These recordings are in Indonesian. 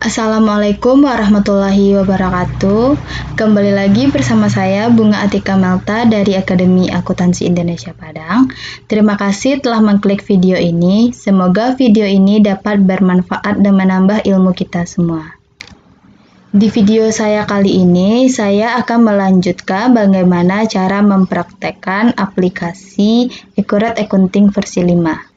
Assalamualaikum warahmatullahi wabarakatuh. Kembali lagi bersama saya Bunga Atika Melta dari Akademi Akuntansi Indonesia Padang. Terima kasih telah mengklik video ini. Semoga video ini dapat bermanfaat dan menambah ilmu kita semua. Di video saya kali ini, saya akan melanjutkan bagaimana cara mempraktekkan aplikasi Accurate Accounting versi 5.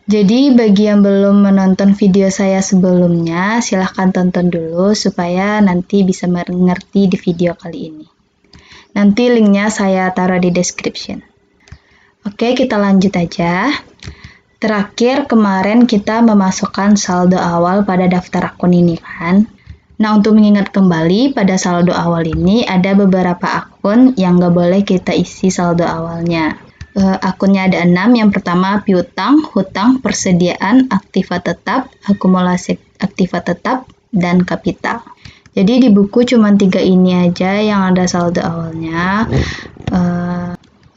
Jadi bagi yang belum menonton video saya sebelumnya, silahkan tonton dulu supaya nanti bisa mengerti di video kali ini. Nanti linknya saya taruh di description. Oke, kita lanjut aja. Terakhir kemarin kita memasukkan saldo awal pada daftar akun ini kan. Nah, untuk mengingat kembali pada saldo awal ini ada beberapa akun yang nggak boleh kita isi saldo awalnya. Akunnya ada 6, yang pertama piutang, hutang, persediaan, aktiva tetap, akumulasi aktiva tetap, dan kapital. Jadi di buku cuma 3 ini aja yang ada saldo awalnya.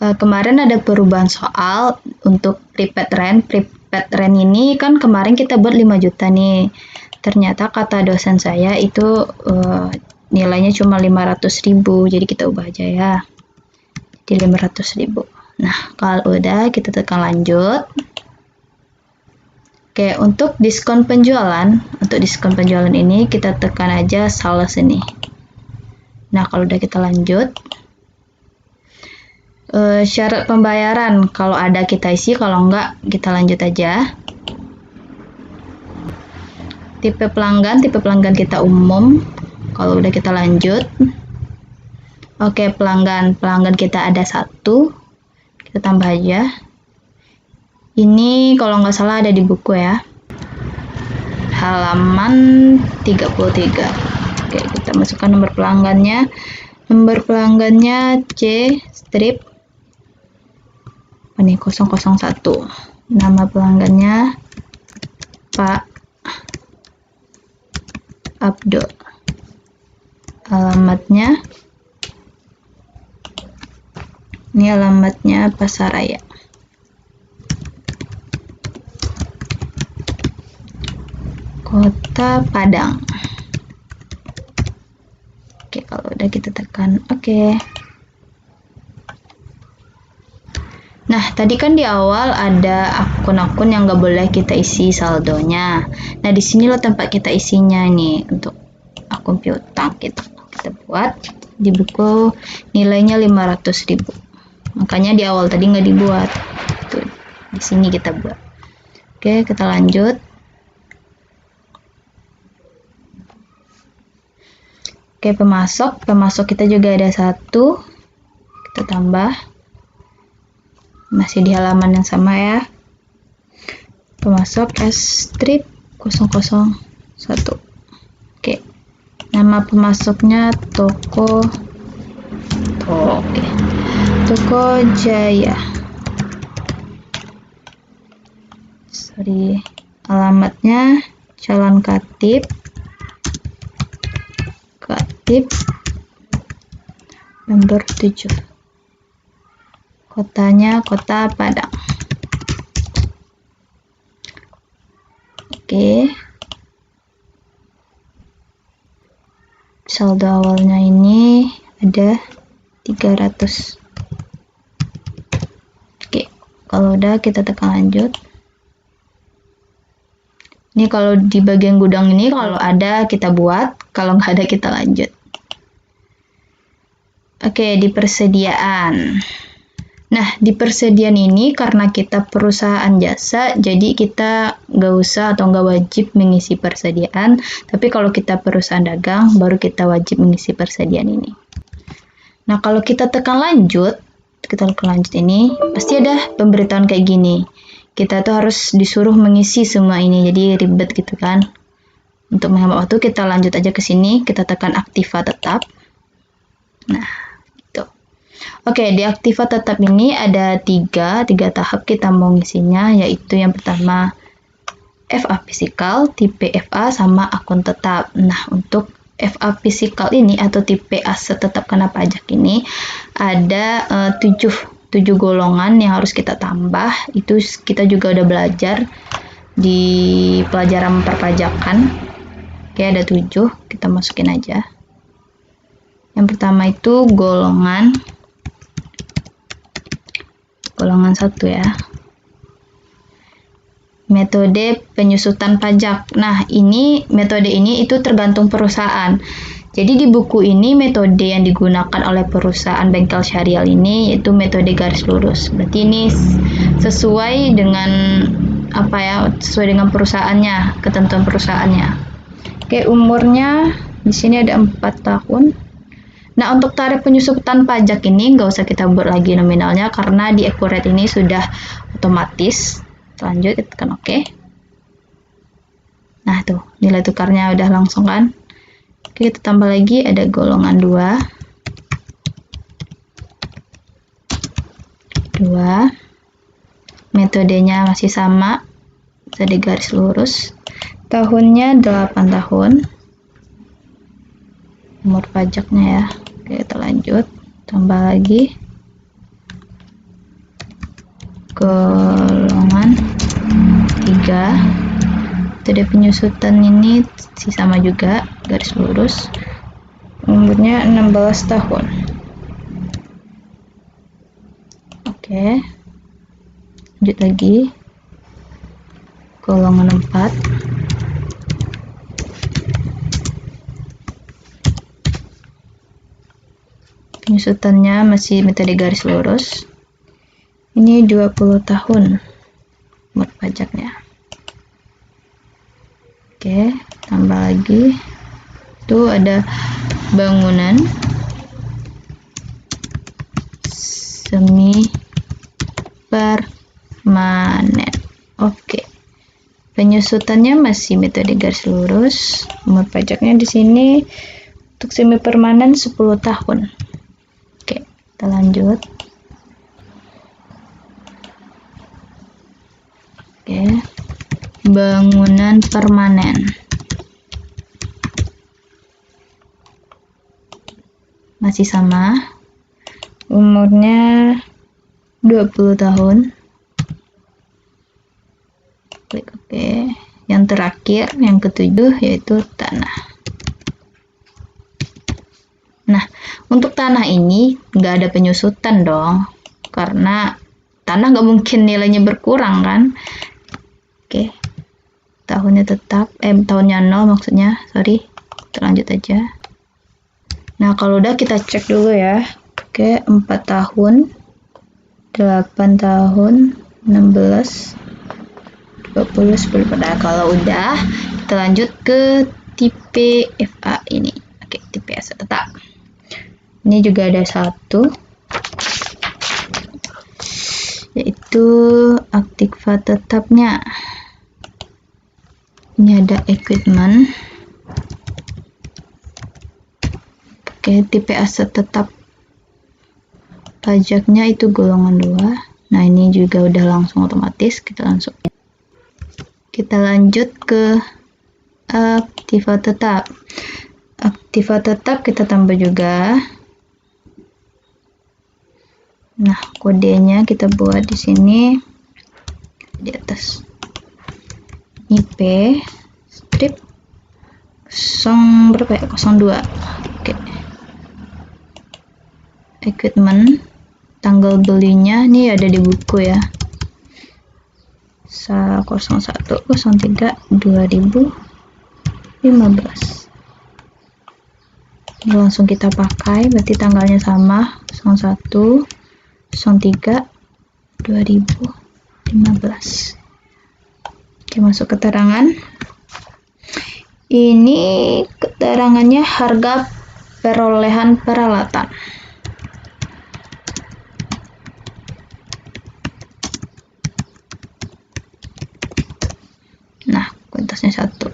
Kemarin ada perubahan soal untuk prepaid rent. Prepaid rent ini kan kemarin kita buat 5 juta nih. Ternyata kata dosen saya itu nilainya cuma 500.000, jadi kita ubah aja ya. Jadi 500.000. Nah, kalau udah kita tekan lanjut. Oke, untuk diskon penjualan, ini kita tekan aja sales ini. Nah, kalau udah kita lanjut. Syarat pembayaran, kalau ada kita isi, kalau enggak kita lanjut aja. Tipe pelanggan kita umum, kalau udah kita lanjut. Oke, pelanggan kita ada 1. Kita tambah aja. Ini kalau nggak salah ada di buku ya. Halaman 33. Oke, kita masukkan nomor pelanggannya. Nomor pelanggannya C strip 001. Nama pelanggannya Pak Abdo. Alamatnya ini alamatnya Pasaraya. Kota Padang. Oke, kalau udah kita tekan oke. Nah, tadi kan di awal ada akun-akun yang nggak boleh kita isi saldonya. Nah, di sinilah tempat kita isinya nih untuk akun piutang kita buat di buku nilainya 500.000. Makanya di awal tadi nggak dibuat. Tuh, di sini kita buat. Oke, kita lanjut. Oke, pemasok kita juga ada 1. Kita tambah. Masih di halaman yang sama ya. Pemasok S strip 001. Oke. Nama pemasoknya Toko Jaya. Alamatnya Jalan Katip nomor 7. Kotanya Kota Padang. Oke. Saldo awalnya ini ada 300. Oke, kalau udah kita tekan lanjut. Ini kalau di bagian gudang ini kalau ada kita buat, kalau nggak ada kita lanjut. Oke, di persediaan. Nah, di persediaan ini karena kita perusahaan jasa, jadi kita nggak usah atau nggak wajib mengisi persediaan. Tapi kalau kita perusahaan dagang, baru kita wajib mengisi persediaan ini. Nah, kalau kita tekan lanjut, ini, pasti ada pemberitahuan kayak gini. Kita tuh harus disuruh mengisi semua ini, jadi ribet gitu kan. Untuk menghemat waktu, kita lanjut aja ke sini, kita tekan aktiva tetap. Nah, gitu. Oke, di aktiva tetap ini ada 3 tahap kita mau ngisinya, yaitu yang pertama FA fisikal, tipe FA, sama akun tetap. Nah, untuk FA fisikal ini atau tipe aset tetap kena pajak ini ada 7 golongan yang harus kita tambah. Itu kita juga udah belajar di pelajaran perpajakan. Oke, Oke, ada 7, kita masukin aja. Yang pertama itu golongan 1 ya. Metode penyusutan pajak. Nah, metode ini itu tergantung perusahaan. Jadi di buku ini metode yang digunakan oleh perusahaan bengkel syariah ini yaitu metode garis lurus. Berarti ini sesuai dengan sesuai dengan perusahaannya, ketentuan perusahaannya. Oke, umurnya di sini ada 4 tahun. Nah, untuk tarif penyusutan pajak ini nggak usah kita buat lagi nominalnya karena di Accurate ini sudah otomatis. Lanjut, kita tekan OK. Nah, tuh nilai tukarnya udah langsung kan. Oke, kita tambah lagi ada golongan 2. Metodenya masih sama, jadi garis lurus. Tahunnya 8 tahun. Umur pajaknya ya. Oke, kita lanjut. Tambah lagi. Golongan 3. Metode penyusutan ini sama juga, garis lurus. Umurnya 16 tahun. Oke. Lanjut lagi. Golongan 4. Penyusutannya masih metode garis lurus. Ini 20 tahun umur pajaknya. Oke, tambah lagi. Itu ada bangunan semi permanen. Oke. Penyusutannya masih metode garis lurus. Umur pajaknya di sini untuk semi permanen 10 tahun. Oke, kita lanjut. Oke, bangunan permanen masih sama, umurnya 20 tahun. Klik OK. Yang terakhir, yang ke-7 yaitu tanah. Nah, untuk tanah ini nggak ada penyusutan dong, karena tanah nggak mungkin nilainya berkurang kan. Oke, tahunnya tetap, tahunnya 0 maksudnya, sorry. Kita lanjut aja. Nah, kalau udah kita cek dulu ya. Oke, 4 tahun, 8 tahun, 16, 20, 10. Pada kalau udah, kita lanjut ke tipe FA ini. Oke, tipe aset tetap. Ini juga ada 1. Yaitu aktiva tetapnya. Ini ada equipment. Oke, tipe aset tetap pajaknya itu golongan 2. Nah, ini juga udah langsung otomatis. Kita lanjut ke aktiva tetap. Aktiva tetap kita tambah juga. Nah, kodenya kita buat di sini di atas. IP strip 02. Oke. Equipment, tanggal belinya ini ada di buku ya. 01/03/2015. Ini langsung kita pakai, berarti tanggalnya sama, 01/03/2015. Oke, masuk keterangan. Ini keterangannya harga perolehan peralatan. Nah, kuantitasnya 1.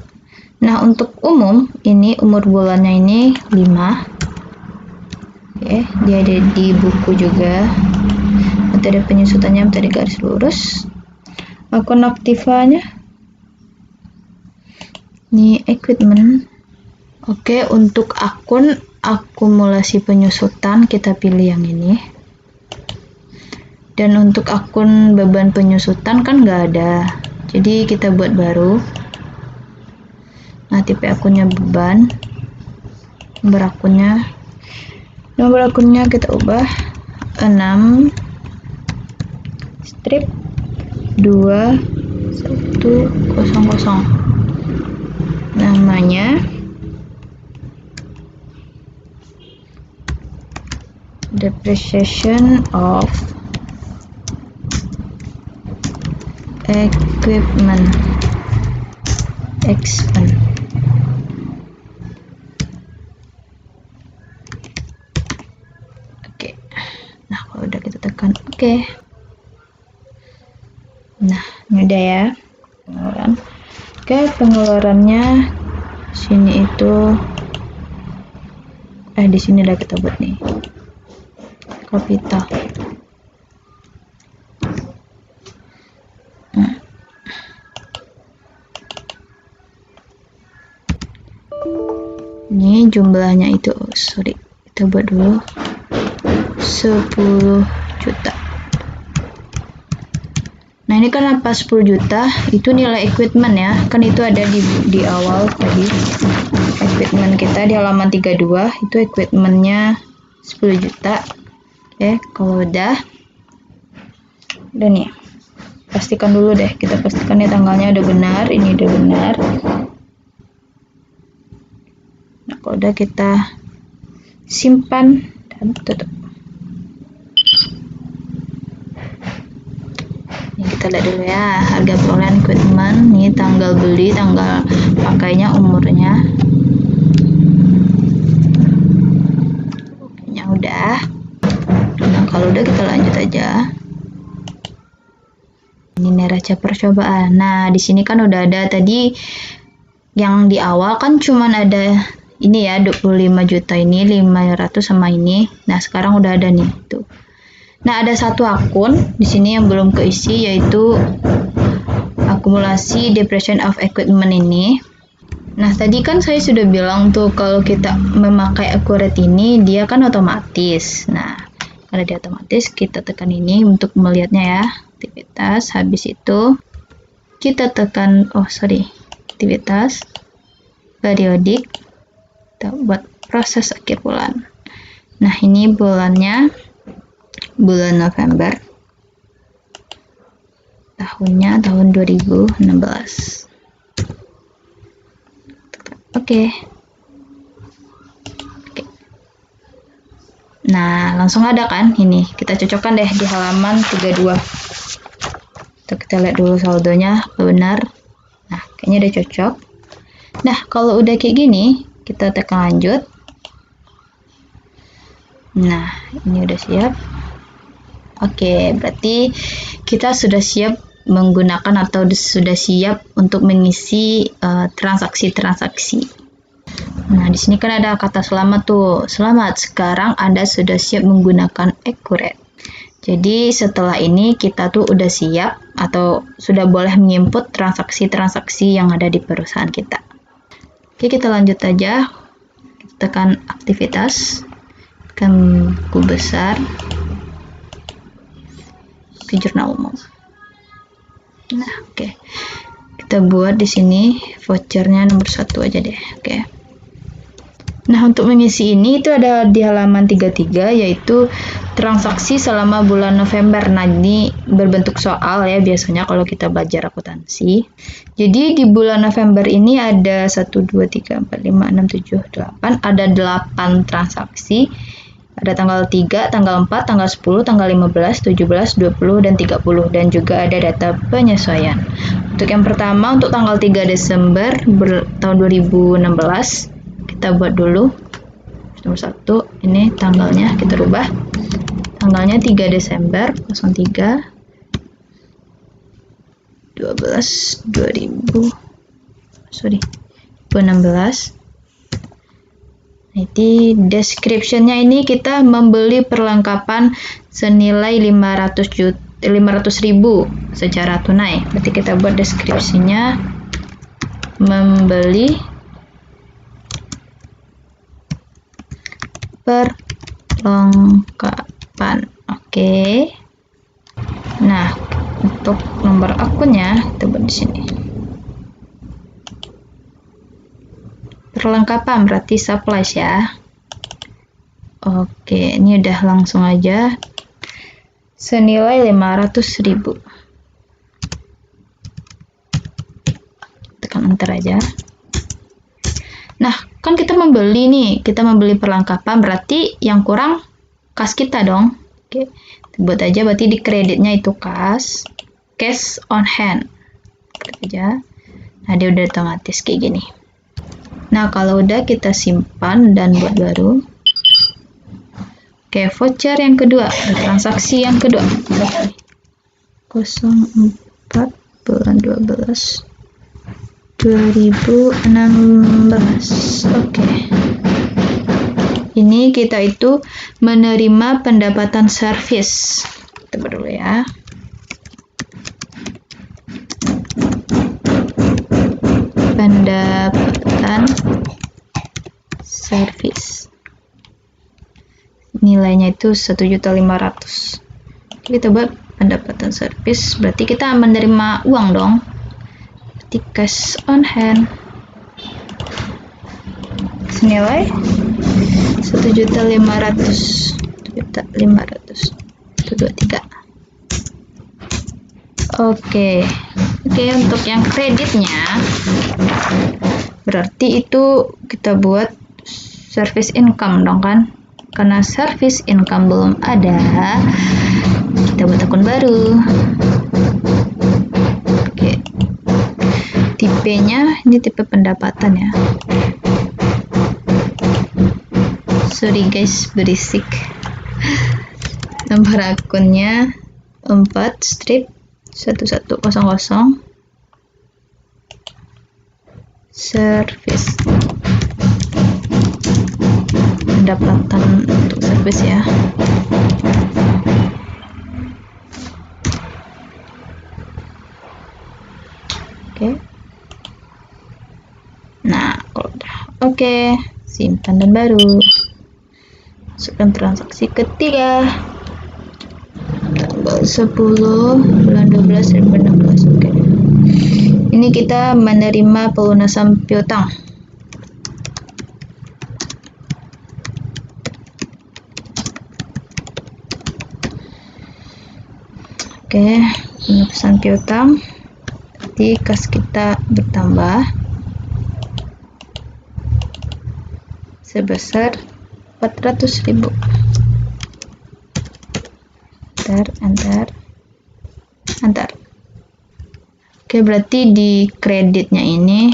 Nah, untuk umum, ini umur bulannya ini 5. Oke, dia ada di buku juga. Metode penyusutannya metode garis lurus. Akun aktivanya ini equipment. Oke, untuk akun akumulasi penyusutan kita pilih yang ini. Dan untuk akun beban penyusutan kan nggak ada, jadi kita buat baru. Nah, tipe akunnya beban, nomor akunnya kita ubah 6 strip 2100. Namanya depreciation of equipment expense. Oke. Nah, kalau udah kita tekan oke. Nah, ini udah ya pengeluaran. Oke, pengeluarannya sini itu di sini udah kita buat nih kapital. Ini jumlahnya itu, sorry, kita buat dulu 10 juta. Nah, ini kenapa 10 juta? Itu nilai equipment ya, kan itu ada di awal tadi. Equipment kita di halaman 32 itu equipmentnya 10 juta. Oke, kalau udah nih, pastikan dulu deh, kita pastikan nih tanggalnya udah benar, ini udah benar. Nah, kalau udah kita simpan dan tutup. Ini kita lihat dulu ya, harga perolehan equipment, nih tanggal beli, tanggal pakainya, umurnya. Pokoknya udah. Nah, kalau udah kita lanjut aja. Ini neraca percobaan. Nah, di sini kan udah ada tadi yang di awal kan cuman ada ini ya 25 juta ini 500 sama ini. Nah, sekarang udah ada nih tuh. Nah, ada satu akun di sini yang belum keisi, yaitu akumulasi depreciation of equipment ini. Nah, tadi kan saya sudah bilang tuh kalau kita memakai accurate ini dia kan otomatis. Nah, karena dia otomatis kita tekan ini untuk melihatnya ya, aktivitas. Habis itu kita tekan aktivitas periodik, kita buat proses akhir bulan. Nah, ini bulannya bulan November, tahunnya tahun 2016. Oke. Nah, langsung ada kan ini, kita cocokkan deh di halaman 32. Kita lihat dulu saldonya benar. Nah, kayaknya udah cocok. Nah, kalau udah kayak gini kita tekan lanjut. Nah, ini udah siap. Oke, berarti kita sudah siap menggunakan atau sudah siap untuk mengisi transaksi-transaksi. Nah, di sini kan ada kata selamat tuh. Selamat, sekarang Anda sudah siap menggunakan accurate. Jadi setelah ini kita tuh udah siap atau sudah boleh menginput transaksi-transaksi yang ada di perusahaan kita. Oke, kita lanjut aja. Kita tekan aktivitas, tekan buku besar, ke jurnal umum. Nah, oke. Kita buat di sini vouchernya nomor 1 aja deh. Oke. Nah, untuk mengisi ini itu ada di halaman 33, yaitu transaksi selama bulan November. Nah, ini berbentuk soal ya biasanya kalau kita belajar akuntansi. Jadi di bulan November ini ada 1, 2, 3, 4, 5, 6, 7, 8. Ada 8 transaksi. Ada tanggal 3, tanggal 4, tanggal 10, tanggal 15, 17, 20, dan 30. Dan juga ada data penyesuaian. Untuk yang pertama, untuk tanggal 3 Desember tahun 2016, kita buat dulu. Nomor 1, ini tanggalnya kita rubah. Tanggalnya 3 Desember 03 12 2016. Jadi description-nya ini kita membeli perlengkapan senilai 500.000 secara tunai. Berarti kita buat deskripsinya membeli perlengkapan. Oke. Nah, untuk nomor akunnya kita buat di sini. perlengkapan, berarti supplies ya. Oke, ini udah langsung aja senilai 500.000. Tekan enter aja. Nah, kan kita membeli nih, kita membeli perlengkapan, berarti yang kurang kas kita dong. Oke, buat aja berarti di kreditnya itu cash on hand. Klik aja. Nah, dia udah otomatis kayak gini. Nah, kalau udah kita simpan dan buat baru. Oke, voucher yang kedua, transaksi yang kedua. 04 bulan 12 2016. Oke. Ini kita itu menerima pendapatan servis. Kita dulu ya. Pendapatan servis. Nilainya itu 1.500.000. Kita buat pendapatan servis, berarti kita menerima uang dong. Berarti cash on hand. Senilai 1.500.000. 1.500.000. Oke, untuk yang kreditnya berarti itu kita buat service income dong kan, karena service income belum ada, kita buat akun baru. Oke, tipenya ini tipe pendapatan ya. Sorry guys, berisik. Nomor akunnya 4/1100 service. Pendapatan untuk service ya. Oke. Nah, kalau udah oke, simpan dan baru. Masukkan transaksi ketiga. Tanggal 10 bulan 12 2016. Oke. Ini kita menerima pelunasan piutang. Oke, pelunasan piutang. Jadi kas kita bertambah sebesar 400.000. Enter. Oke, berarti di kreditnya ini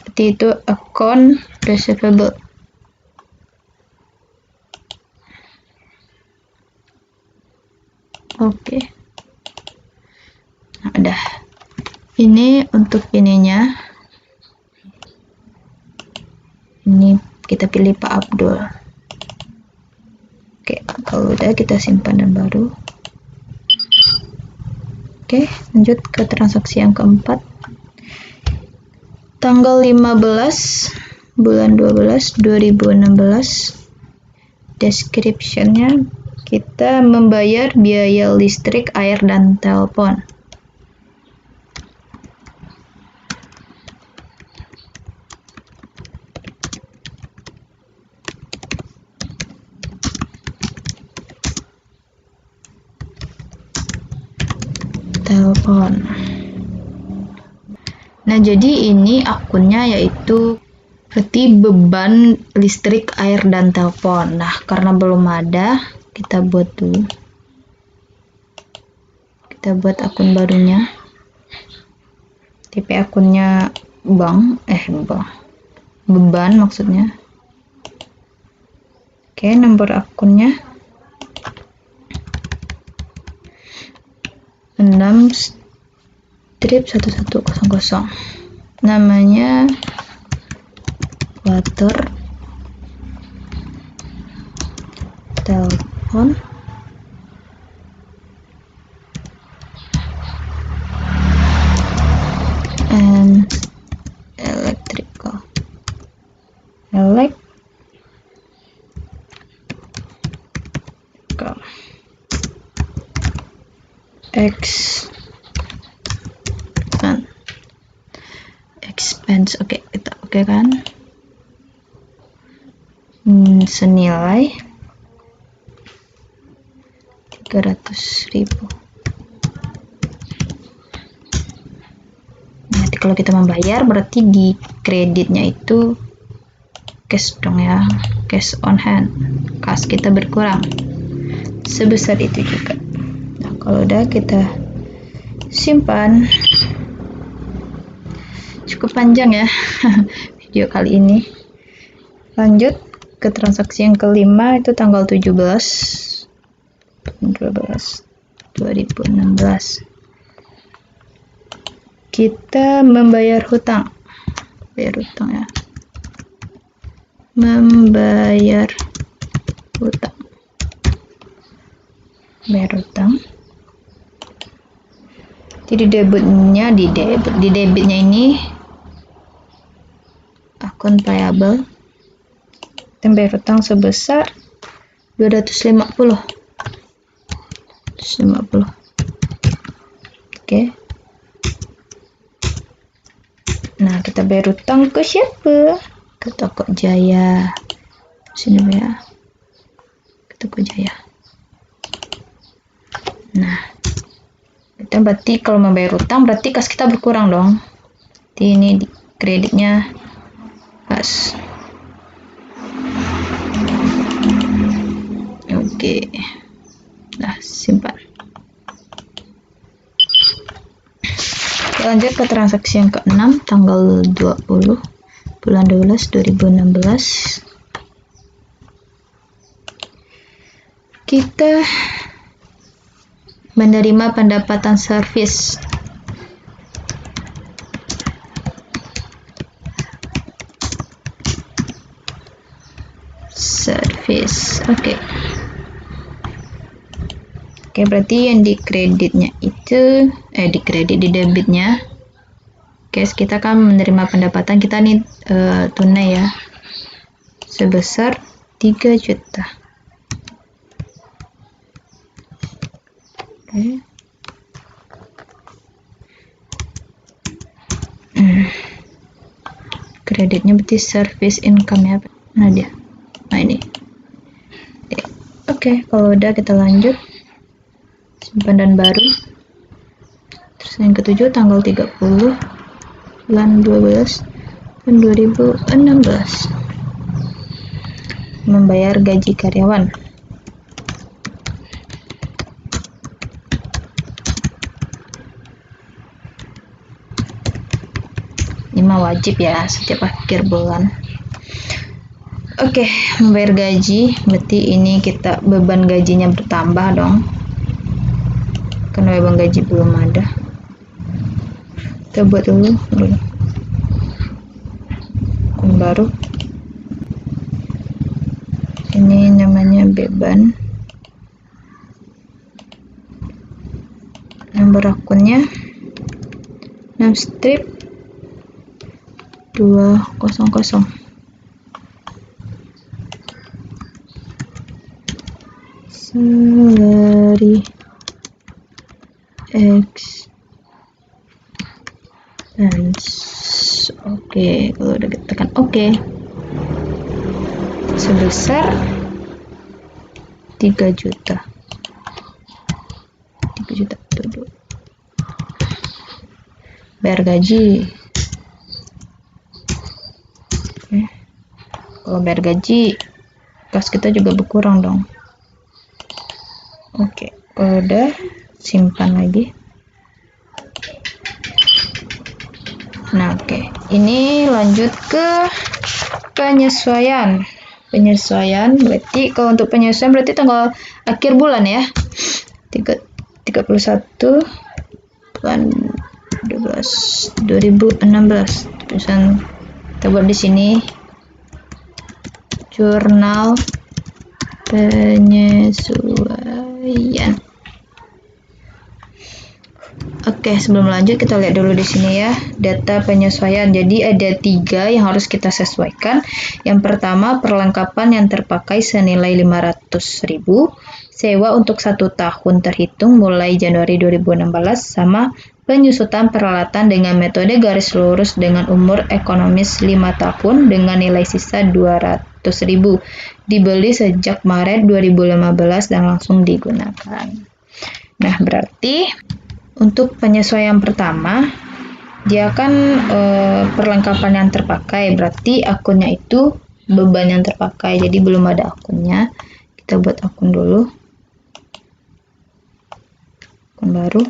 berarti itu account receivable. Oke. Nah, udah. Ini untuk ininya. Ini kita pilih Pak Abdul. Oke, kalau udah kita simpan dan baru. Oke, lanjut ke transaksi yang keempat. Tanggal 15 bulan 12 2016. Description-nya kita membayar biaya listrik, air, dan telepon. Nah, jadi ini akunnya yaitu berarti beban listrik, air, dan telepon. Nah, karena belum ada, kita buat dulu. Kita buat akun barunya. Tipe akunnya beban maksudnya. Oke, nomor akunnya 6/1100. Namanya water, telepon, and electrical. expense. Oke, kita oke kan. Senilai 300.000. Nanti kalau kita membayar berarti di kreditnya itu cash dong ya, cash on hand. Kas kita berkurang sebesar itu juga. Nah, kalau udah kita simpan. Cukup panjang ya video kali ini. Lanjut ke transaksi yang kelima, itu tanggal 17/12/2016. Kita membayar hutang. Bayar hutang ya. Membayar hutang. Bayar hutang. Jadi di debitnya ini akun payable. Kita bayar hutang sebesar 250. Oke. Nah, kita bayar hutang ke siapa? Ke Toko Jaya. Sini ya. Ke Toko Jaya. Nah, kita berarti kalau membayar hutang berarti kas kita berkurang dong. Jadi ini di kreditnya pas. Oke. Nah, simpan. Lanjut ke transaksi yang ke-6 tanggal 20/12/2016. Kita menerima pendapatan servis. Oke. Oke, berarti yang di kreditnya itu di debitnya. Oke, kita kan menerima pendapatan kita nih tunai ya. Sebesar 3 juta. Oke. Kreditnya berarti service income ya. Nah dia. Nah ini. Oke, kalau udah kita lanjut simpan dan baru. Terus yang ke-7 tanggal 30/12/2016. Membayar gaji karyawan. Ini mah wajib ya setiap akhir bulan. Oke, membayar gaji berarti ini kita beban gajinya bertambah dong. Karena beban gaji belum ada. Kita buat dulu. Akun baru. Ini namanya beban. Nomor akunnya 6 strip 200. Salary expense. Oke, kalau udah tekan oke. Sebesar 3 juta. 3 juta dulu. Bayar gaji. Oke. Kalau bayar gaji, kas kita juga berkurang dong. Oke, kalau udah simpan lagi. Nah, oke. Ini lanjut ke penyesuaian. Berarti kalau untuk penyesuaian berarti tanggal akhir bulan ya. 31 bulan 12 2016. Tulisan kita buat di sini jurnal penyesuaian. Oke, sebelum lanjut kita lihat dulu di sini ya data penyesuaian. Jadi ada 3 yang harus kita sesuaikan. Yang pertama, perlengkapan yang terpakai senilai 500.000, sewa untuk 1 tahun terhitung mulai Januari 2016 sama penyusutan peralatan dengan metode garis lurus dengan umur ekonomis 5 tahun dengan nilai sisa 200.000. Dibeli sejak Maret 2015 dan langsung digunakan. Nah, berarti untuk penyesuaian pertama, dia kan perlengkapan yang terpakai, berarti akunnya itu beban yang terpakai, jadi belum ada akunnya. Kita buat akun dulu, akun baru.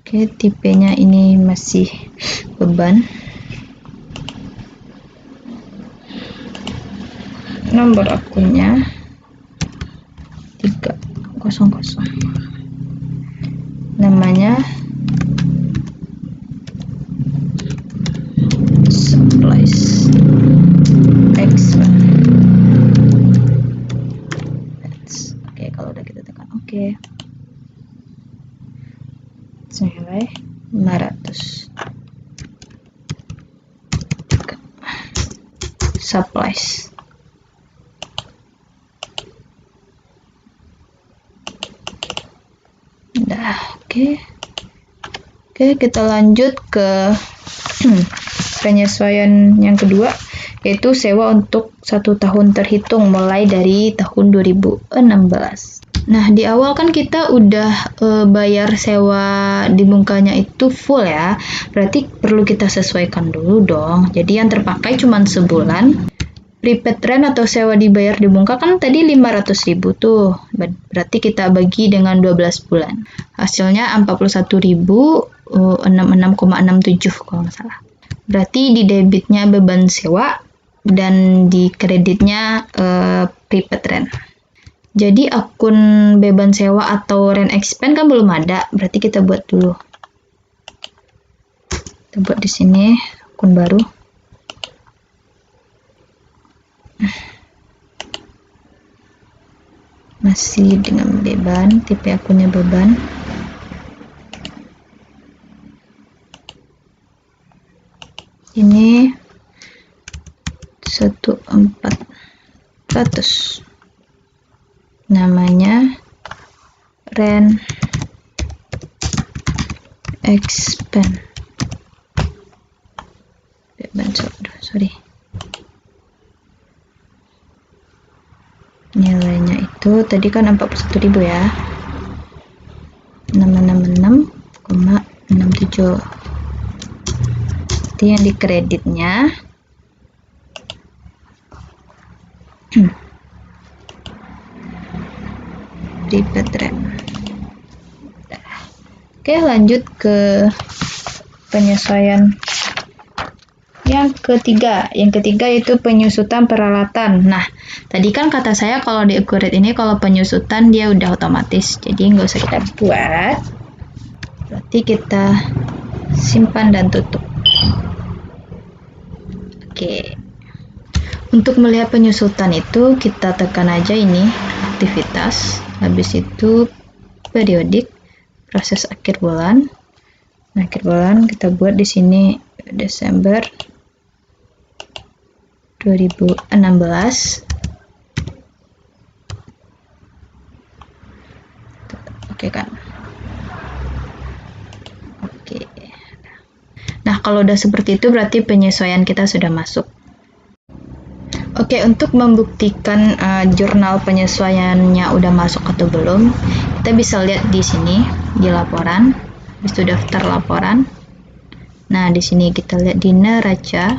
Oke, tipenya ini masih beban. Nomor akunnya 300. Namanya supplies X1. Oke, kalau udah kita tekan oke. Senilai 500. Supplies. Udah, oke. Oke, kita lanjut ke penyesuaian yang kedua, yaitu sewa untuk 1 tahun terhitung mulai dari tahun 2016. Nah, di awal kan kita udah bayar sewa di bungkanya itu full ya, berarti perlu kita sesuaikan dulu dong. Jadi yang terpakai cuma sebulan. Prepaid rent atau sewa dibayar di bungka kan tadi 500.000 tuh, berarti kita bagi dengan 12 bulan. Hasilnya 41.066,67 kalau nggak salah. Berarti di debitnya beban sewa dan di kreditnya prepaid rent. Jadi akun beban sewa atau rent expense kan belum ada, berarti kita buat dulu. Kita buat di sini akun baru. Masih dengan beban, tipe akunnya beban. Ini 1.400. Namanya rent expense. Beban sorry. Nilainya itu tadi kan 41.000 ya. 666,67. Itu yang di kreditnya. Prepaid rent. Oke, lanjut ke penyesuaian yang ketiga. Yang ketiga itu penyusutan peralatan. Nah, tadi kan kata saya kalau di Accurate ini kalau penyusutan dia udah otomatis, jadi nggak usah kita buat. Berarti kita simpan dan tutup. Oke. Untuk melihat penyusutan itu kita tekan aja ini aktivitas, habis itu periodik, proses akhir bulan. Nah, akhir bulan kita buat di sini Desember 2016. Oke kan? Oke. Nah, kalau udah seperti itu berarti penyesuaian kita sudah masuk. Oke, untuk membuktikan jurnal penyesuaiannya udah masuk atau belum, kita bisa lihat di sini di laporan, habis itu daftar laporan. Nah, di sini kita lihat di neraca.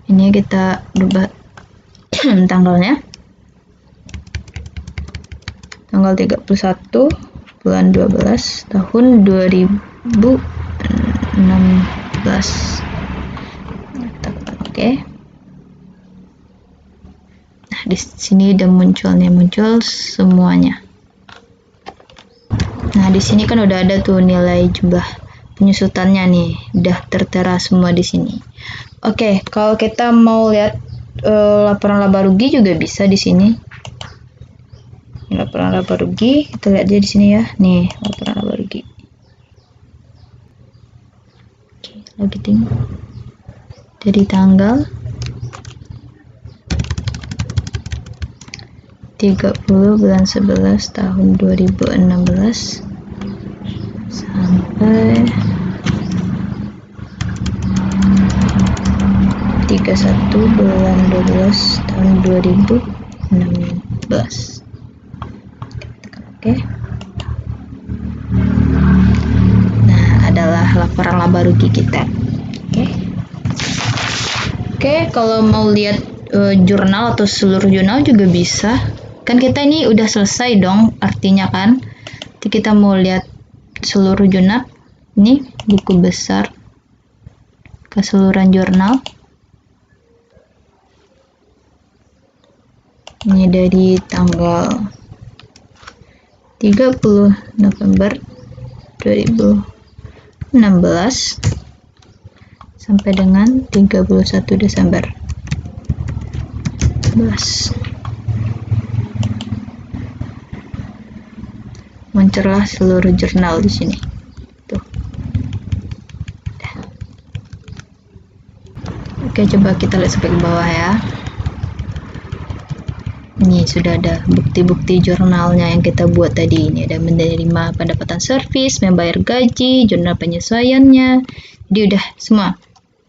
Ini kita ubah tanggalnya. Tanggal 31 bulan 12 tahun 2016. Oke. Nah, di sini udah muncul semuanya. Nah, di sini kan udah ada tuh nilai jumlah penyusutannya nih, udah tertera semua di sini. Oke, kalau kita mau lihat laporan laba rugi juga bisa di sini. Laporan laba rugi, kita lihat aja di sini ya. Nih, laporan laba rugi. Oke, lagi tinggal. Dari tanggal 30 bulan 11 tahun 2016 sampai 31 bulan 12 tahun 2016. Oke. Nah, adalah laporan laba rugi kita. Oke, kalau mau lihat jurnal atau seluruh jurnal juga bisa. Kan kita ini udah selesai dong, artinya kan. Jadi kita mau lihat seluruh jurnal. Ini buku besar keseluruhan jurnal. Ini dari tanggal 30 November 2016 sampai dengan 31 Desember 2016. Muncullah seluruh jurnal di sini. Tuh. Oke, coba kita lihat sampai ke bawah ya. Ini sudah ada bukti-bukti jurnalnya yang kita buat tadi. Ini ada menerima pendapatan servis, membayar gaji, jurnal penyesuaiannya. Jadi udah semua.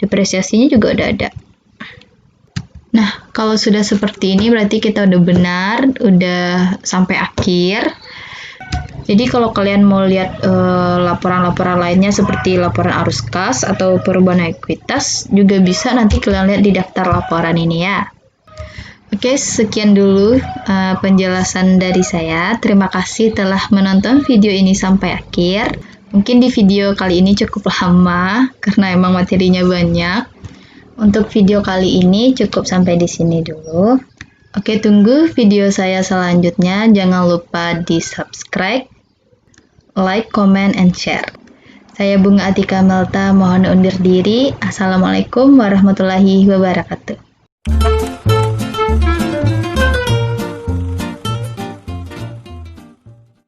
Depresiasinya juga udah ada. Nah, kalau sudah seperti ini berarti kita udah benar, udah sampai akhir. Jadi kalau kalian mau lihat laporan-laporan lainnya seperti laporan arus kas atau perubahan ekuitas, juga bisa nanti kalian lihat di daftar laporan ini ya. Oke, sekian dulu penjelasan dari saya. Terima kasih telah menonton video ini sampai akhir. Mungkin di video kali ini cukup lama karena emang materinya banyak. Untuk video kali ini cukup sampai di sini dulu. Oke, tunggu video saya selanjutnya. Jangan lupa di-subscribe, like, comment, and share. Saya Bunga Atika Melta mohon undur diri. Assalamualaikum warahmatullahi wabarakatuh.